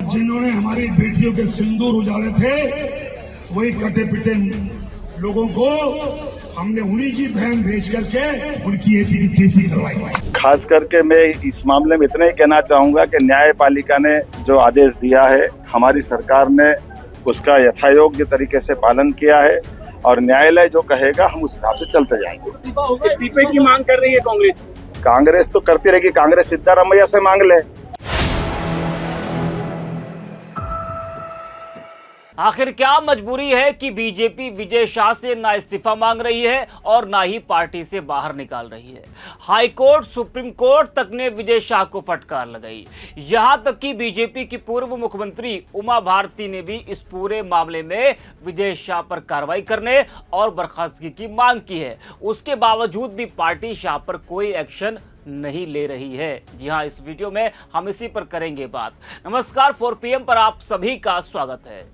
जिन्होंने हमारी बेटियों के सिंदूर उजाड़े थे, वही कटे पिटे लोगों को हमने उन्हीं की बहन भेज करके उनकी ऐसी की तैसी करवाई। खास करके मैं इस मामले में इतना ही कहना चाहूंगा कि न्यायपालिका ने जो आदेश दिया है, हमारी सरकार ने उसका यथायोग्य तरीके से पालन किया है और न्यायालय जो कहेगा हम उस हिसाब से चलते जाएंगे। इस्तीफे की मांग कर रही है कांग्रेस। कांग्रेस तो करती रहेगी, कांग्रेस सिद्धारमैया से मांग ले। आखिर क्या मजबूरी है कि बीजेपी विजय शाह से ना इस्तीफा मांग रही है और ना ही पार्टी से बाहर निकाल रही है। हाई कोर्ट, सुप्रीम कोर्ट तक ने विजय शाह को फटकार लगाई। यहां तक कि बीजेपी की पूर्व मुख्यमंत्री उमा भारती ने भी इस पूरे मामले में विजय शाह पर कार्रवाई करने और बर्खास्तगी की मांग की है। उसके बावजूद भी पार्टी शाह पर कोई एक्शन नहीं ले रही है। जी हां, इस वीडियो में हम इसी पर करेंगे बात। नमस्कार, 4 PM पर आप सभी का स्वागत है।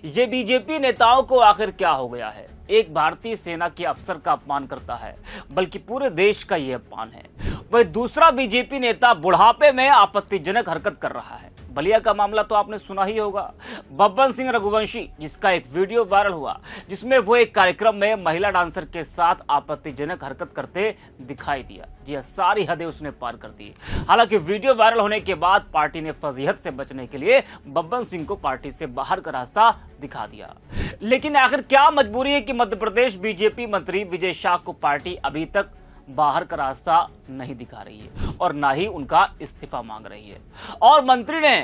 ये बीजेपी नेताओं को आखिर क्या हो गया है? एक भारतीय सेना के अफसर का अपमान करता है, बल्कि पूरे देश का यह अपमान है। वह दूसरा बीजेपी नेता बुढ़ापे में आपत्तिजनक हरकत कर रहा है। बलिया का मामला तो आपने सुना ही होगा। बब्बन सिंह रघुवंशी, जिसका एक वीडियो वायरल हुआ, जिसमें वो एक कार्यक्रम में महिला डांसर के साथ आपत्तिजनक हरकत करते दिखाई दिया। जी हां, सारी हदें उसने पार कर दी। हालांकि वीडियो वायरल होने के बाद पार्टी ने फजीहत से बचने के लिए बब्बन सिंह को पार्टी से बाहर का रास्ता दिखा दिया। लेकिन आखिर क्या मजबूरी है कि मध्य प्रदेश बीजेपी मंत्री विजय शाह को पार्टी अभी तक बाहर का रास्ता नहीं दिखा रही है और ना ही उनका इस्तीफा मांग रही है। और मंत्री ने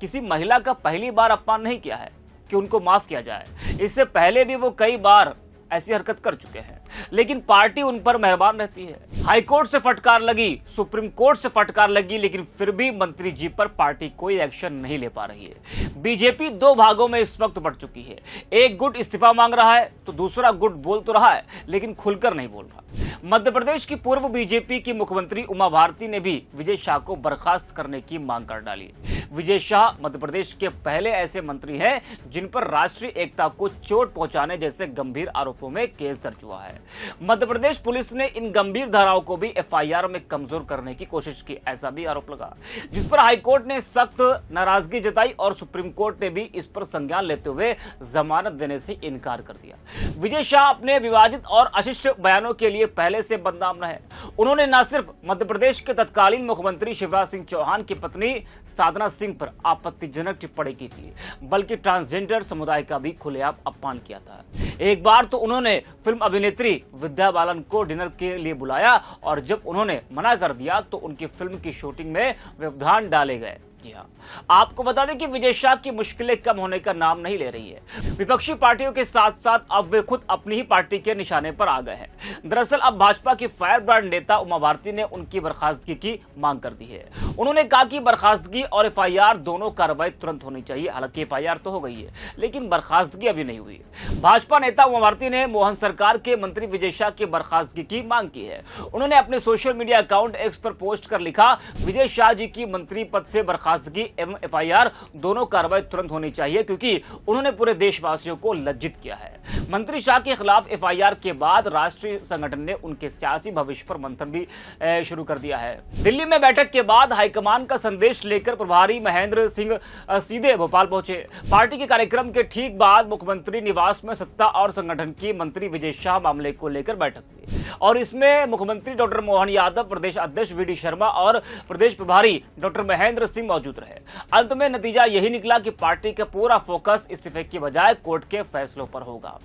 किसी महिला का पहली बार अपमान नहीं किया है कि उनको माफ किया जाए। इससे पहले भी वो कई बार ऐसी हरकत कर चुके हैं, लेकिन पार्टी उन पर मेहरबान रहती है। हाई कोर्ट से फटकार लगी, सुप्रीम कोर्ट से फटकार लगी, लेकिन फिर भी मंत्री जी पर पार्टी कोई एक्शन नहीं ले पा रही है। बीजेपी 2 भागों में इस वक्त बढ़ चुकी है। एक गुट इस्तीफा मांग रहा है तो दूसरा गुट बोल तो रहा है, लेकिन खुलकर नहीं बोल रहा। मध्य प्रदेश की पूर्व बीजेपी की मुख्यमंत्री उमा भारती ने भी विजय शाह को बर्खास्त करने की मांग कर डाली। विजय शाह मध्य प्रदेश के पहले ऐसे मंत्री हैं जिन पर राष्ट्रीय एकता को चोट पहुंचाने जैसे गंभीर आरोपों में केस दर्ज हुआ है। मध्य प्रदेश पुलिस ने इन गंभीर धाराओं को भी FIR में कमजोर करने की कोशिश की, ऐसा भी आरोप लगा, जिस पर हाईकोर्ट ने सख्त नाराजगी जताई और सुप्रीम कोर्ट ने भी इस पर संज्ञान लेते हुए जमानत देने से इनकार कर दिया। विजय शाह अपने विवादित और अशिष्ट बयानों के लिए पहले से बदनाम रहे। उन्होंने न सिर्फ मध्य प्रदेश के तत्कालीन मुख्यमंत्री शिवराज सिंह चौहान की पत्नी साधना सिंह पर आपत्तिजनक टिप्पणी की थी, बल्कि ट्रांसजेंडर समुदाय का भी खुलेआम अपमान किया था। एक बार तो उन्होंने फिल्म अभिनेत्री विद्या बालन को डिनर के लिए बुलाया और जब उन्होंने मना कर दिया तो उनकी फिल्म की शूटिंग में व्यवधान डाले गए। जी हाँ, आपको बता दें कि विजय शाह की मुश्किलें कम होने का नाम नहीं ले रही है। विपक्षी पार्टियों के साथ साथ अब वे खुद अपनी ही पार्टी के निशाने पर आ गए हैं। दरअसल अब भाजपा की फायर ब्रांड नेता उमा भारती ने उनकी बर्खास्तगी की मांग कर दी है। उन्होंने कहा कि बर्खास्तगी और FIR दोनों कार्रवाई तुरंत होनी चाहिए। हालांकि FIR तो हो गई है, लेकिन बर्खास्तगी अभी नहीं हुई है। भाजपा नेता उमा भारती ने मोहन सरकार के मंत्री विजय शाह की बर्खास्तगी की मांग की है। उन्होंने अपने सोशल मीडिया अकाउंट X पर पोस्ट कर लिखा, विजय शाह जी की मंत्री पद से बर्खास्तगी एवं FIR दोनों कार्रवाई तुरंत होनी चाहिए, क्योंकि उन्होंने पूरे देशवासियों को लज्जित किया है। मंत्री शाह के खिलाफ FIR के बाद राष्ट्रीय संगठन ने उनके सियासी भविष्य पर मंथन भी शुरू कर दिया है। दिल्ली में बैठक के बाद हाईकमान का संदेश लेकर प्रभारी महेंद्र सिंह सीधे भोपाल पहुंचे। पार्टी के कार्यक्रम के ठीक बाद मुख्यमंत्री निवास में सत्ता और संगठन की मंत्री विजय शाह मामले को लेकर बैठक हुई और इसमें मुख्यमंत्री डॉक्टर मोहन यादव, प्रदेश अध्यक्ष VD शर्मा और प्रदेश प्रभारी डॉक्टर महेंद्र सिंह मौजूद रहे। अंत में नतीजा यही निकला कि पार्टी का पूरा फोकस इस्तीफे की बजाय कोर्ट के फैसलों पर होगा।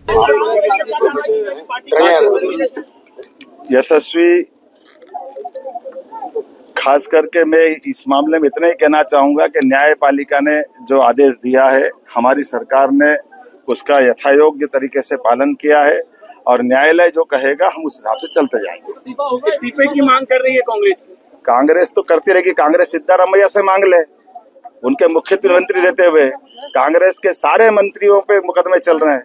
यशस्वी, खास करके मैं इस मामले में इतना ही कहना चाहूंगा कि न्यायपालिका ने जो आदेश दिया है, हमारी सरकार ने उसका यथायोग्य तरीके से पालन किया है और न्यायालय जो कहेगा हम उस हिसाब से चलते जाएंगे। इस्तीफे की मांग कर रही है कांग्रेस। कांग्रेस तो करती रहेगी, कांग्रेस सिद्धारमैया से मांग ले। उनके मुख्यमंत्री रहते हुए कांग्रेस के सारे मंत्रियों पे मुकदमे चल रहे हैं।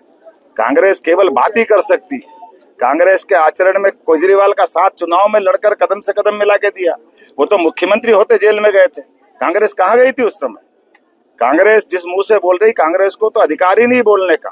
कांग्रेस केवल बात ही कर सकती है। कांग्रेस के आचरण में केजरीवाल का साथ चुनाव में लड़कर कदम से कदम मिला के दिया। वो तो मुख्यमंत्री होते जेल में गए थे। कांग्रेस कहाँ गई थी उस समय? कांग्रेस जिस मुंह से बोल रही, कांग्रेस को तो अधिकार ही नहीं बोलने का।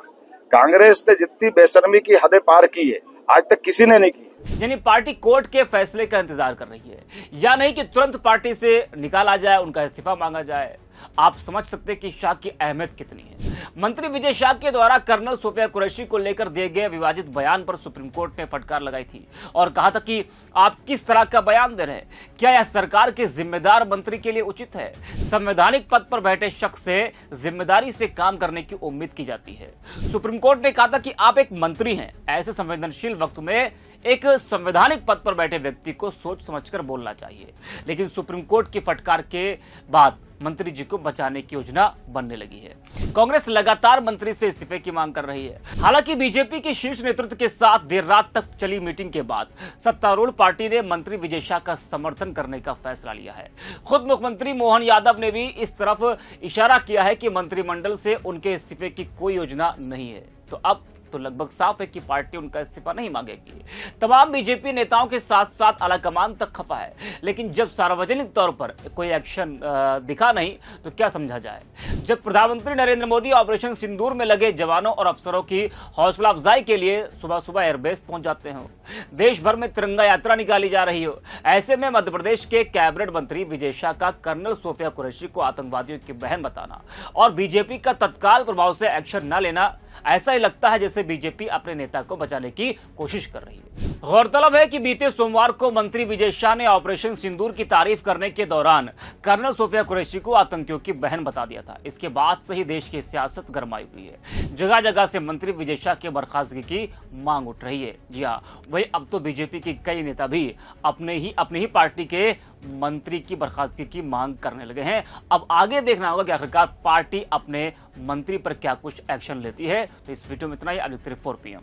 कांग्रेस ने जितनी बेशर्मी की हदें पार की है, आज तक किसी ने नहीं की। यानी पार्टी कोर्ट के फैसले का इंतजार कर रही है, या नहीं कि तुरंत पार्टी से निकाला जाए, उनका इस्तीफा मांगा जाए। आप समझ सकते हैं कि शाह की अहमियत कितनी है। मंत्री विजय शाह के द्वारा कर्नल सोफिया कुरैशी को लेकर दिए गए विवादित बयान पर सुप्रीम कोर्ट ने फटकार लगाई थी और कहा था कि आप किस तरह का बयान दे रहे हैं, क्या यह सरकार के जिम्मेदार मंत्री के लिए उचित है? संवैधानिक पद पर बैठे शख्स से जिम्मेदारी से काम करने की उम्मीद की जाती है। सुप्रीम कोर्ट ने कहा था कि आप एक मंत्री हैं, ऐसे संवेदनशील वक्त में एक संवैधानिक पद पर बैठे व्यक्ति को सोच समझकर बोलना चाहिए। लेकिन सुप्रीम कोर्ट की फटकार के बाद मंत्री जी को बचाने की योजना बनने लगी है। कांग्रेस लगातार मंत्री से इस्तीफे की मांग कर रही है। हालांकि बीजेपी के शीर्ष नेतृत्व के साथ देर रात तक चली मीटिंग के बाद सत्तारूढ़ पार्टी ने मंत्री विजय शाह का समर्थन करने का फैसला लिया है। खुद मुख्यमंत्री मोहन यादव ने भी इस तरफ इशारा किया है कि मंत्रिमंडल से उनके इस्तीफे की कोई योजना नहीं है। तो अब तो लगभग साफ है कि पार्टी उनका इस्तीफा नहीं मांगेगी। तमाम बीजेपी नेताओं के साथ साथ आलाकमान तक खफा है, लेकिन जब सार्वजनिक तौर पर कोई एक्शन दिखा नहीं तो क्या समझा जाए। जब प्रधानमंत्री नरेंद्र मोदी ऑपरेशन सिंदूर में लगे जवानों और अफसरों की हौसला अफजाई के लिए सुबह सुबह एयरबेस पहुंच जाते हो, देश भर में तिरंगा यात्रा निकाली जा रही हो, ऐसे में मध्य प्रदेश के कैबिनेट मंत्री विजय शाह का कर्नल सोफिया कुरैशी को आतंकवादियों की बहन बताना और बीजेपी का तत्काल प्रभाव से एक्शन न लेना, ऐसा ही लगता है जैसे बीजेपी अपने नेता को बचाने की कोशिश कर रही है। गौरतलब है कि बीते सोमवार को मंत्री विजय शाह ने ऑपरेशन सिंदूर की तारीफ करने के दौरान कर्नल सोफिया कुरैशी को आतंकियों की बहन बता दिया था। इसके बाद से ही देश की सियासत गरमाई हुई है। जगह जगह से मंत्री विजय शाह के बर्खास्तगी की मांग उठ रही है। जी हाँ, वही अब तो बीजेपी के कई नेता भी अपनी ही पार्टी के मंत्री की बर्खास्तगी की मांग करने लगे हैं। अब आगे देखना होगा कि आखिरकार पार्टी अपने मंत्री पर क्या कुछ एक्शन लेती है। तो इस वीडियो में इतना ही। आगे 4 PM।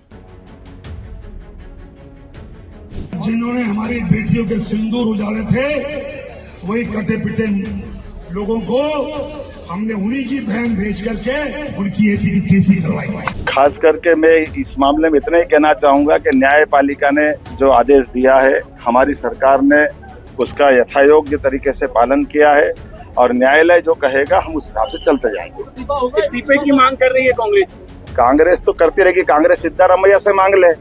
जिन्होंने हमारी बेटियों के सिंदूर उजाले थे, वही कटे पिटे लोगों को हमने उन्हीं की बहन भेज करके उनकी ऐसी की तैसी करवाई। खास करके मैं इस मामले में इतना ही कहना चाहूंगा कि न्यायपालिका ने जो आदेश दिया है, हमारी सरकार ने उसका यथायोग्य तरीके से पालन किया है और न्यायालय जो कहेगा हम उस हिसाब से चलते जाएंगे। इस्तीफे की मांग कर रही है कांग्रेस। कांग्रेस तो करती रहेगी, कांग्रेस सिद्धारमैया से मांग ले।